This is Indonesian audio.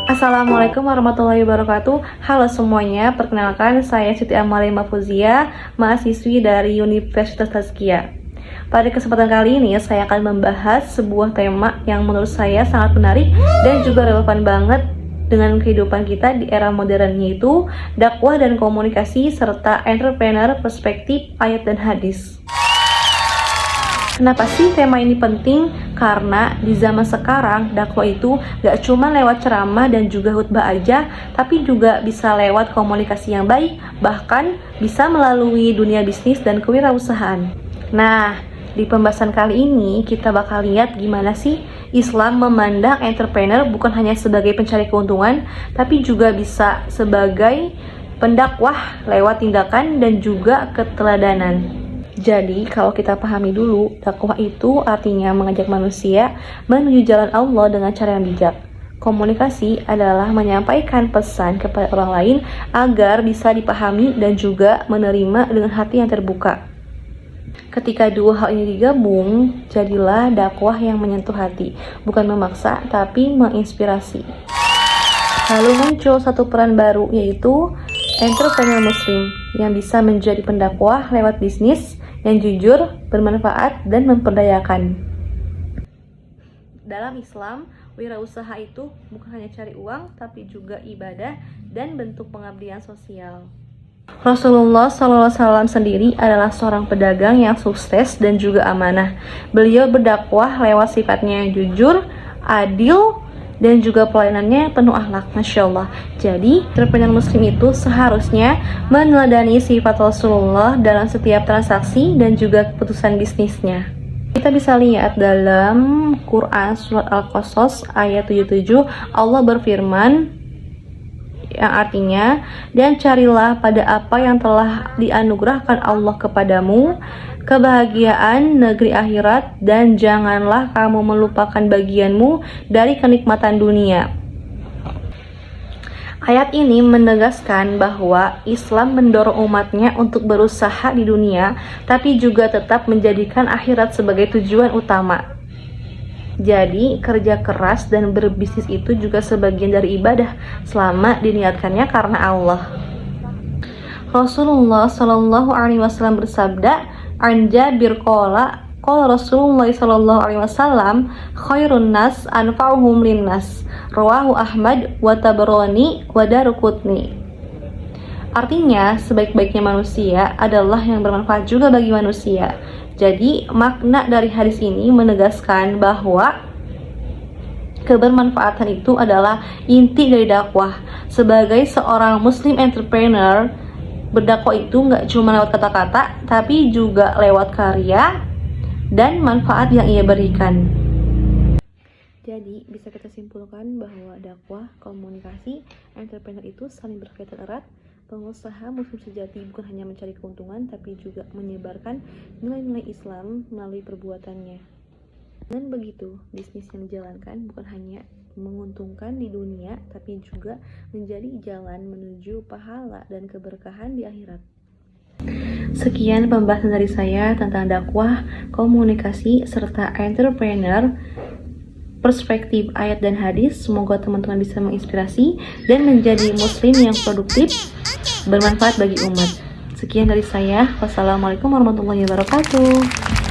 Assalamualaikum warahmatullahi wabarakatuh. Halo semuanya, perkenalkan saya Siti Amalia Mafuzia, mahasiswi dari Universitas Tazkiyah. Pada kesempatan kali ini saya akan membahas sebuah tema yang menurut saya sangat menarik dan juga relevan banget dengan kehidupan kita di era modern, yaitu dakwah dan komunikasi serta entrepreneur, perspektif ayat dan hadis. Kenapa sih tema ini penting? Karena di zaman sekarang dakwah itu gak cuma lewat ceramah dan juga khutbah aja, tapi juga bisa lewat komunikasi yang baik, bahkan bisa melalui dunia bisnis dan kewirausahaan. Nah, di pembahasan kali ini kita bakal lihat gimana sih Islam memandang entrepreneur bukan hanya sebagai pencari keuntungan, tapi juga bisa sebagai pendakwah lewat tindakan dan juga keteladanan. Jadi, kalau kita pahami dulu, dakwah itu artinya mengajak manusia menuju jalan Allah dengan cara yang bijak. Komunikasi adalah menyampaikan pesan kepada orang lain agar bisa dipahami dan juga menerima dengan hati yang terbuka. Ketika dua hal ini digabung, jadilah dakwah yang menyentuh hati, bukan memaksa tapi menginspirasi. Lalu muncul satu peran baru, yaitu entrepreneur muslim yang bisa menjadi pendakwah lewat bisnis yang jujur, bermanfaat, dan memperdayakan. Dalam Islam, wirausaha itu bukan hanya cari uang, tapi juga ibadah dan bentuk pengabdian sosial. Rasulullah SAW sendiri adalah seorang pedagang yang sukses dan juga amanah. Beliau berdakwah lewat sifatnya yang jujur, adil, dan juga pelayanannya penuh akhlak, Masya Allah. Jadi, entrepreneur muslim itu seharusnya meneladani sifat Rasulullah dalam setiap transaksi dan juga keputusan bisnisnya. Kita bisa lihat dalam Quran Surat Al-Qasas ayat 77, Allah berfirman yang artinya, dan carilah pada apa yang telah dianugerahkan Allah kepadamu, kebahagiaan negeri akhirat, dan janganlah kamu melupakan bagianmu dari kenikmatan dunia. Ayat ini menegaskan bahwa Islam mendorong umatnya untuk berusaha di dunia, tapi juga tetap menjadikan akhirat sebagai tujuan utama. Jadi, kerja keras dan berbisnis itu juga sebagian dari ibadah selama diniatkannya karena Allah. Rasulullah SAW bersabda, "An Jabir qala Rasulullah SAW khairun nas anfa'uhum linnas." Rawahu Ahmad wa Tabarani wa Daruqutni. Artinya, sebaik-baiknya manusia adalah yang bermanfaat juga bagi manusia. Jadi, makna dari hadis ini menegaskan bahwa kebermanfaatan itu adalah inti dari dakwah. Sebagai seorang muslim entrepreneur, berdakwah itu nggak cuma lewat kata-kata, tapi juga lewat karya dan manfaat yang ia berikan. Jadi, bisa kita simpulkan bahwa dakwah, komunikasi, entrepreneur itu saling berkaitan erat. Pengusaha muslim sejati bukan hanya mencari keuntungan, tapi juga menyebarkan nilai-nilai Islam melalui perbuatannya. Dan begitu, bisnis yang dijalankan bukan hanya menguntungkan di dunia, tapi juga menjadi jalan menuju pahala dan keberkahan di akhirat. Sekian pembahasan dari saya tentang dakwah, komunikasi, serta entrepreneur, perspektif ayat dan hadis. Semoga teman-teman bisa menginspirasi dan menjadi muslim yang produktif, bermanfaat bagi umat. Sekian dari saya. Wassalamualaikum warahmatullahi wabarakatuh.